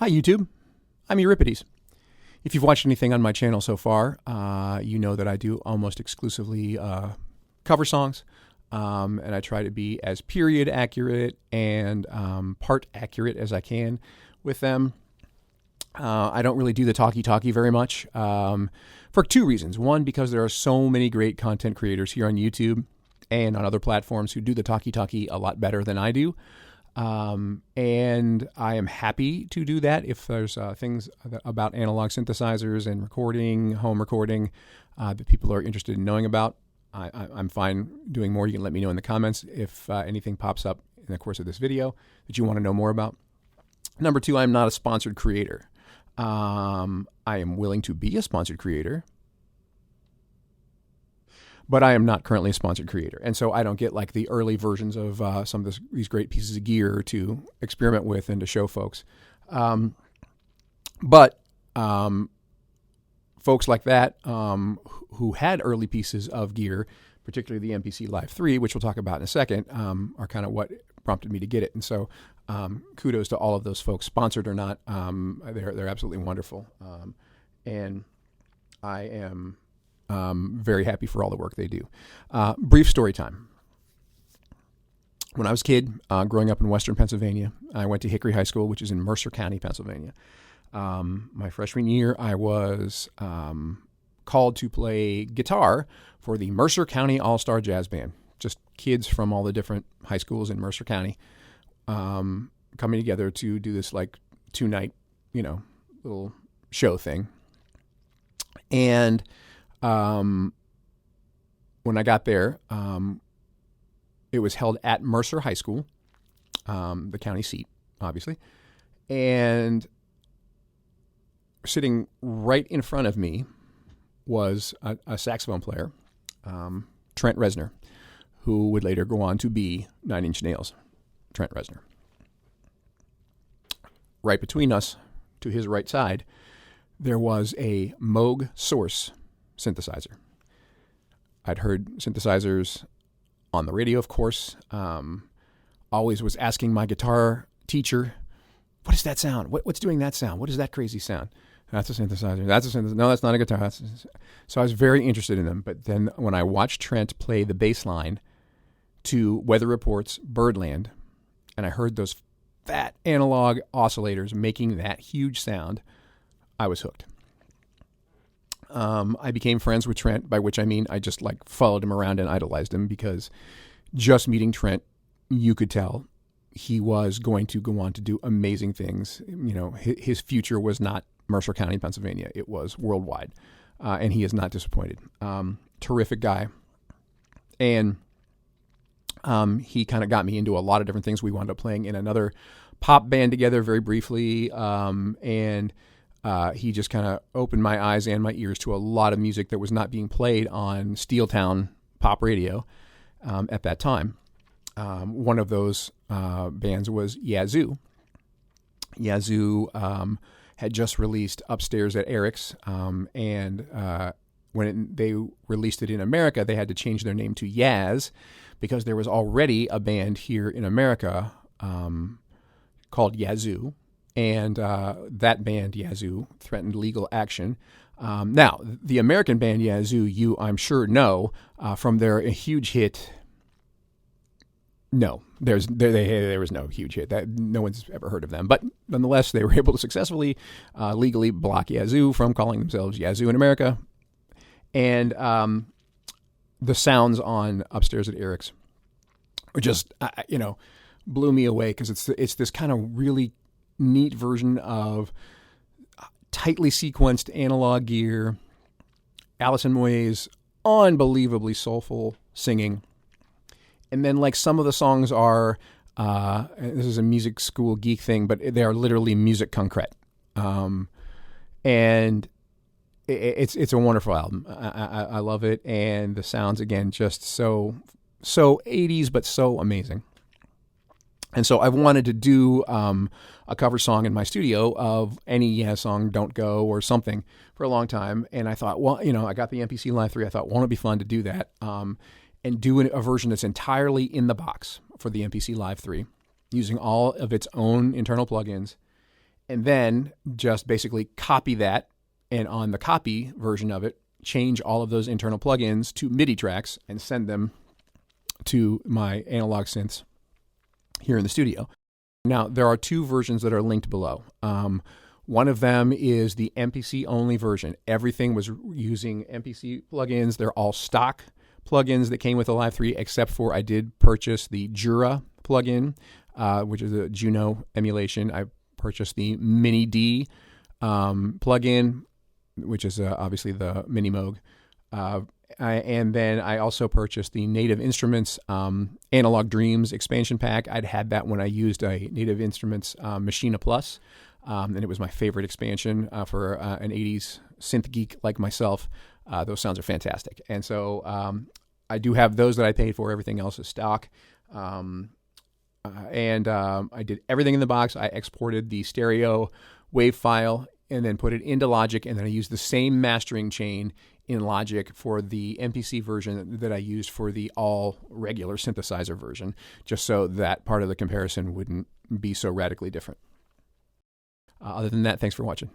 Hi, YouTube. I'm Euripides. If you've watched anything on my channel so far, you know that I do almost exclusively cover songs, and I try to be as period accurate and part accurate as I can with them. I don't really do the talky-talky very much for two reasons. One, because there are so many great content creators here on YouTube and on other platforms who do the talky-talky a lot better than I do. And I am happy to do that if there's things about analog synthesizers and recording, home recording, that people are interested in knowing about. I'm fine doing more. You can let me know in the comments if anything pops up in the course of this video that you want to know more about. Number two, I'm not a sponsored creator. I am willing to be a sponsored creator, but I am not currently a sponsored creator. And so I don't get like the early versions of some of these great pieces of gear to experiment with and to show folks. But folks like that who had early pieces of gear, particularly the MPC Live 3, which we'll talk about in a second, are kind of what prompted me to get it. And so kudos to all of those folks, sponsored or not. They're absolutely wonderful. And I am very happy for all the work they do. Brief story time. When I was a kid, growing up in Western Pennsylvania, I went to Hickory High School, which is in Mercer County, Pennsylvania. My freshman year, I was called to play guitar for the Mercer County All-Star Jazz Band. Just kids from all the different high schools in Mercer County coming together to do this like 2-night, little show thing. And when I got there, it was held at Mercer High School, the county seat, obviously. And sitting right in front of me was a saxophone player, Trent Reznor, who would later go on to be 9 Inch Nails, Trent Reznor. Right between us, to his right side, there was a Moog Source synthesizer. I'd heard synthesizers on the radio, of course. Always was asking my guitar teacher, what is that sound? What's doing that sound? What is that crazy sound? That's a synthesizer. That's a synthesizer. No, that's not a guitar. So I was very interested in them. But then when I watched Trent play the bass line to Weather Report's Birdland, and I heard those fat analog oscillators making that huge sound, I was hooked. I became friends with Trent, by which I mean I just like followed him around and idolized him, because just meeting Trent, you could tell he was going to go on to do amazing things. His future was not Mercer County, Pennsylvania. It was worldwide, and he is not disappointed. Terrific guy. And he kind of got me into a lot of different things. We wound up playing in another pop band together very briefly, and he just kind of opened my eyes and my ears to a lot of music that was not being played on Steeltown pop radio at that time. One of those bands was Yazoo. Yazoo had just released Upstairs at Eric's, and when they released it in America, they had to change their name to Yaz, because there was already a band here in America called Yazoo. And that band, Yazoo, threatened legal action. Now, the American band Yazoo, you, I'm sure, know from their huge hit. No, there was no huge hit. No one's ever heard of them. But nonetheless, they were able to successfully legally block Yazoo from calling themselves Yazoo in America. And the sounds on Upstairs at Eric's were just, blew me away, because it's this kind of really neat version of tightly sequenced analog gear, Alison Moyet's unbelievably soulful singing, and then like some of the songs are, this is a music school geek thing, but they are literally musique concrète, and it's a wonderful album. I love it, and the sounds again just so 80s, but so amazing. And so I've wanted to do a cover song in my studio of any Yaz song, Don't Go or something, for a long time. And I thought, well, I got the MPC Live 3. I thought, won't it be fun to do that and do a version that's entirely in the box for the MPC Live 3, using all of its own internal plugins, and then just basically copy that, and on the copy version of it, change all of those internal plugins to MIDI tracks and send them to my analog synths here in the studio. Now, there are two versions that are linked below. One of them is the MPC-only version. Everything was using MPC plugins. They're all stock plugins that came with the Live 3, except for I did purchase the Jura plugin, which is a Juno emulation. I purchased the Mini D plugin, which is obviously the Mini Moog. And then I also purchased the Native Instruments Analog Dreams expansion pack. I'd had that when I used a Native Instruments Machina Plus, and it was my favorite expansion for an 80s synth geek like myself. Those sounds are fantastic. And so I do have those that I paid for. Everything else is stock. And I did everything in the box. I exported the stereo wave file and then put it into Logic, and then I used the same mastering chain in Logic for the MPC version that I used for the all regular synthesizer version, just so that part of the comparison wouldn't be so radically different. Other than that, thanks for watching.